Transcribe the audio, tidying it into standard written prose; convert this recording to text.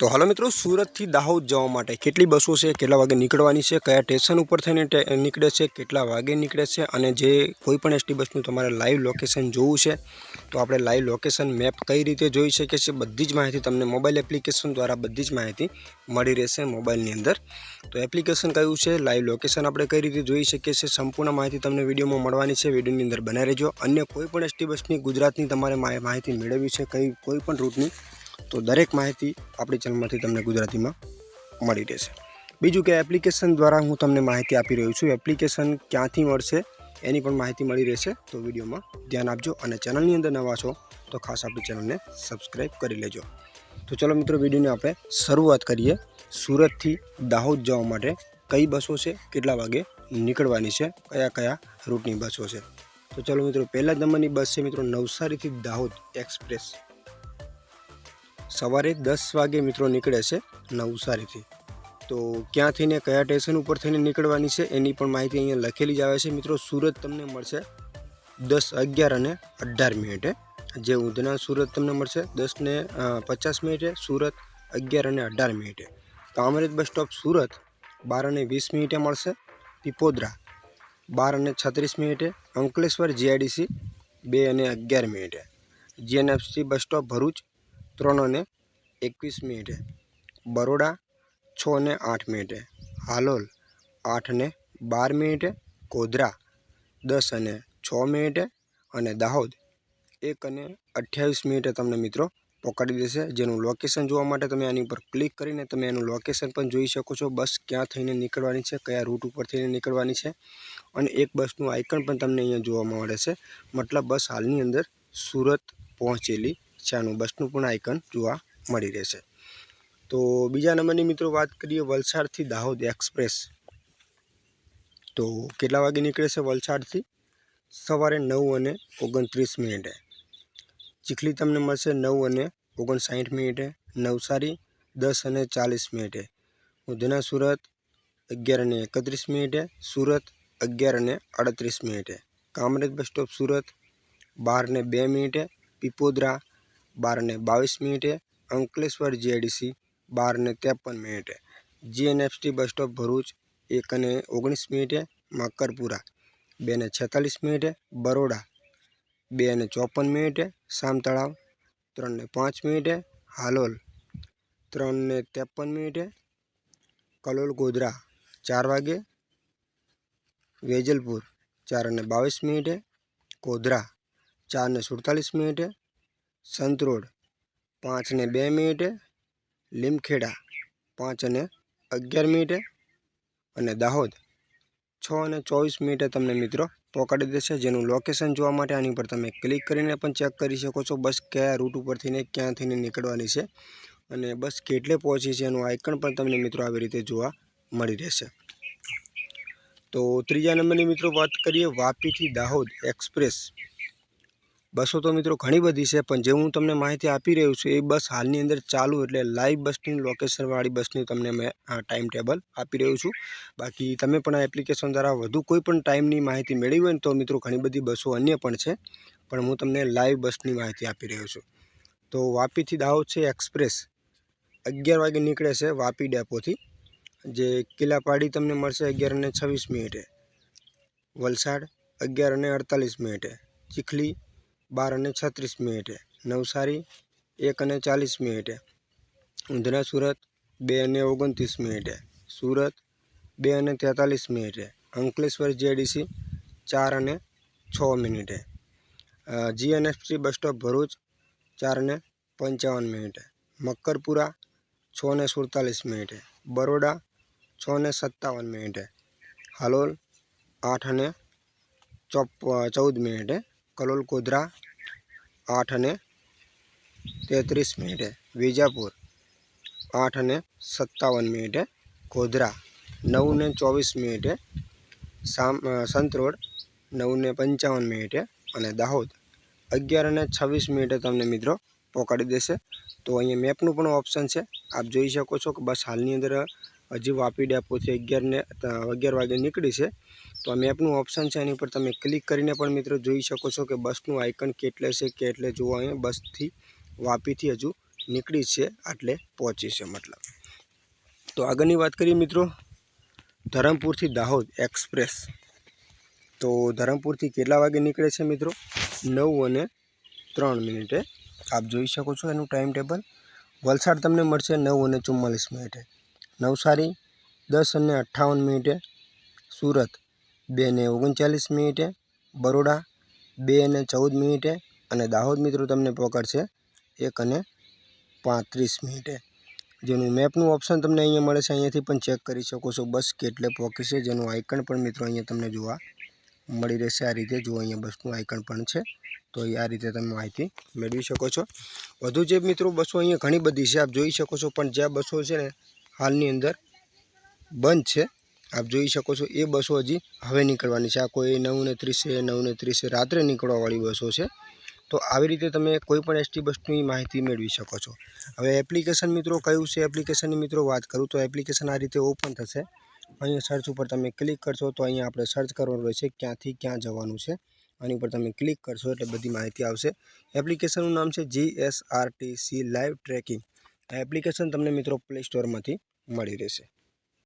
तो हालो मित्रों, सूरत थी दाहोद जवा माटे केटली बसों से केटला वागे निकळवानी छे, कया स्टेशन पर थईने निकळे छे, केटला वागे निकळे छे अने जे कोईपण एसटी बसनुं तमारे लाइव लोकेशन जोवुं छे तो आपणे लाइव लोकेशन मैप कई रीते जोई शकीए छीए बधी ज माहिती तमने मोबाइल एप्लिकेशन द्वारा बधी ज माहिती मळी रहेशे मोबाइलनी अंदर। तो एप्लिकेशन कयुं छे, लाइव लोकेशन आपणे कई रीते जोई शकीए छीए, संपूर्ण माहिती तमने विडियोमां मळवानी छे। विडियोनी अंदर बने रहेजो। अन्य कोईपण एसटी बसनी गुजरातनी तमारे माहिती मेळववी छे कोईपण रूटनी तो दरेक माहिती अपनी चैनल में तमने गुजराती में मળી રહેશે। बीजू के एप्लिकेशन द्वारा हूँ तमने माहिती आपी रह्यो छुं, एप्लिकेशन क्यांथी मळशे एनी पण माहिती मળી रहेशे। तो विडियो में ध्यान आपजो अने चैनलनी अंदर नवा छो तो खास आपणी चैनल ने सब्सक्राइब करी लेजो। तो चलो मित्रों, विडियोनी आपणे शरूआत करीए। सूरत थी दाहोद जवा माटे कई बसों छे, केटला वागे निकळवानी छे, कया कया रूटनी बसों छे। तो चलो मित्रों, पहला नंबरनी बस छे मित्रों नवसारी थी दाहोद एक्सप्रेस। सवारे 10 वागे मित्रों निकळे छे नवसारी थी। तो क्या थईने कया स्टेशन पर थईने निकळवानी छे एनी पण माहिती अहींया लखेली ज आवे छे। मित्रों सूरत तमने मळशे 10, 11 અને 18 મિનિટે। जे उधना सूरत तमने मळशे 10 ને 50 મિનિટે, सूरत 11 અને 18 મિનિટે। कामरेज बस स्टॉप सूरत 12 અને 20 મિનિટે मळशे। पीपोद्रा 12 અને 36 મિનિટે। अंकलेश्वर जीआईडीसी 2 અને 11 મિનિટે। जीएनएफसी बस स्टॉप भरूच 3 અને 21 મિનિટે। बरोड़ा 6 અને 8 મિનિટે। हालोल 8 અને 12 મિનિટે। कोदरा 10 અને 6 મિનિટે અને दाहोद 1 અને 28 મિનિટે तमने मित्रों पकड़ी देशे। जेनुं लोकेशन जोवा माटे तमे आनी पर क्लिक करीने तमे एनुं लोकेशन पण जोई शको छो। बस क्यां थईने निकळवानी छे, कया रूट पर थईने निकळवानी छे अने एक बसनुं आइकन पण तमने अहींया जोवा मळे छे। मतलब बस हालनी अंदर सूरत पहोंचेली छे, आनुं बसनुं पण आइकन जोवा मळी रहेशे। तो बीजा नंबरनी मित्रों बात करीए वलसाड थी दाहोद एक्सप्रेस। तो केटला वागे निकळे छे वलसाड थी? सवारे 9 અને 29 મિનિટે। ચીખલી तमने मळशे 9 અને 59 મિનિટે। नवसारी 10 અને 40 મિનિટે। उधना सूरत 11 અને 31 મિનિટે। सूरत 11 અને 38 મિનિટે। कामरेज बस स्टॉप सूरत 12 અને 2 મિનિટે। पीपोद्रा 12 અને 22 મિનિટે। अंकलेश्वर जीआईडीसी 12 અને 53 મિનિટે। जीएनएफसी बस स्टॉप भरूच 1 અને 19 મિનિટે। मकरपुरा 2 અને 46 મિનિટે। बरोड़ा 2 અને 54 મિનિટે। सामतळाव 3 અને 5 મિનિટે। हालोल 3 અને 53 મિનિટે। कलोल गोधरा 4 વાગે। वेजलपुर 4 અને 22 મિનિટે। कोदरा 4 અને 47 મિનિટે। संतरोड 5 અને 2 મિનિટે। લીમખેડા 5 અને 11 મિનિટે અને દાહોદ 6 અને 24 મિનિટે तमने मित्रों पकड़ी देशे। जेनुं लोकेशन जोवा माटे आनी पर तमे क्लिक करीने पण चेक करी शको छो बस कया रूट पर थईने क्यां थईने निकळवानी छे अने बस केटले पहोंची छे एनुं आइकन पण तमने मित्रों आवी रीते जोवा मळी रहेशे। तो त्रीजा नंबरनी मित्रों बात करीए वापी थी दाहोद एक्सप्रेस। बसों तो मित्रों घणी बधी छे पण जे हूँ तमने माहिती आपी रह्यो छुं ए बस हालनी अंदर चालू एटले लाइव बसनी लोकेशन वाળી बसनी तमने मैं टाइम टेबल आपी रह्यो छुं। बाकी तमे पण आ एप्लिकेशन द्वारा वधु कोईपण टाइमनी माहिती मेळवी होय तो मित्रों घणी बधी बसों अन्य पण छे पण हूँ तमने लाइव बसनी माहिती आपी रह्यो छुं। तो वापी थी दाहोद छे एक्सप्रेस 11 वागे निकळे छे वापी डेपोथी। जे किलापाड़ी तमने मळशे 11 અને 26 મિનિટે। वलसाड 11 અને 48 મિનિટે। ચીખલી 12 અને 36 મિનિટે। नवसारी 1 અને 40 મિનિટે। ઉધના सूरत 2 અને 29 મિનિટે। सूरत 2 અને 43 મિનિટે। अंकलेश्वर जीआईडीसी 4 અને 6 મિનિટે। जीएनएफसी बस स्टॉप भरूच 4 અને 55 મિનિટે। मकरपुरा 6 અને 47 મિનિટે। बरोड़ा 6 અને 57 મિનિટે। हालोल 8 અને 14 મિનિટે। कलोल कोदरा 8 અને 33 મિનિટે। विजापुर 8 અને 57 મિનિટે। कोदरा 9 અને 24 મિનિટે। संतरोड 9 અને 55 મિનિટે અને दाहोद 11 અને 26 મિનિટે तमने मित्रों पकड़ी देशे। तो अहीं मैपनुं पण ऑप्शन है, आप जोई शको छो कि बस हालनी अंदर हजी वापी डेपोथी 11 वागे निकળી છે। तो आ मैपनुं ऑप्शन है, एनी पर तमे क्लिक करीने पण मित्रों जोई शको छो कि बसनुं आइकन केटले छे, केटले जोवा बसथी वापीथी हजू નીકળી છે આટલે પહોંચી છે મતલબ. તો આગળની વાત કરીએ મિત્રો ધરમપુરથી દાહોદ એક્સપ્રેસ. તો ધરમપુરથી કેટલા વાગે નીકળે છે મિત્રો? 9:03. આપ જોઈ શકો છો એનું ટાઈમ ટેબલ. વલસાડ તમને મળશે 9:44. નવસારી 10:58. સુરત 2:39. બરોડા 2:14. અને દાહોદ મિત્રો તમને પકડશે 1:35. જેનું મેપનું ઓપ્શન તમને અહીંયા મળે છે, અહીંયાથી પણ ચેક કરી શકો છો બસ કેટલે પહોંચી છે, જેનું આઇકન પણ મિત્રો અહીંયા તમને જોવા મળી રહેશે. આ રીતે જો અહીંયા બસનું આઇકન પણ છે, તો આ રીતે તમે માહિતી મેળવી શકો છો. વધુ જે મિત્રો બસો અહીંયા ઘણી બધી છે આપ જોઈ શકો છો, પણ જ્યાં બસો છે ને હાલની અંદર બંધ છે આપ જોઈ શકો છો, એ બસો હજી હવે નીકળવાની છે. આ કોઈ 9:30 9:30 રાત્રે નીકળવાવાળી બસો છે. તો આવી રીતે તમે કોઈ પણ એસટી બસની માહિતી મેળવી શકો છો. હવે એપ્લિકેશન મિત્રો કયું છે, એપ્લિકેશનની મિત્રો વાત કરું તો એપ્લિકેશન આ રીતે ઓપન થશે. અહીંયા સર્ચ ઉપર તમે ક્લિક કરશો તો અહીંયા આપણે સર્ચ કરવાનું રહેશે ક્યાંથી ક્યાં જવાનું છે. આની ઉપર તમે ક્લિક કરશો એટલે બધી માહિતી આવશે. એપ્લિકેશનનું નામ છે GSRTC લાઈવ ટ્રેકિંગ. આ એપ્લિકેશન તમને મિત્રો પ્લે સ્ટોરમાંથી મળી રહેશે.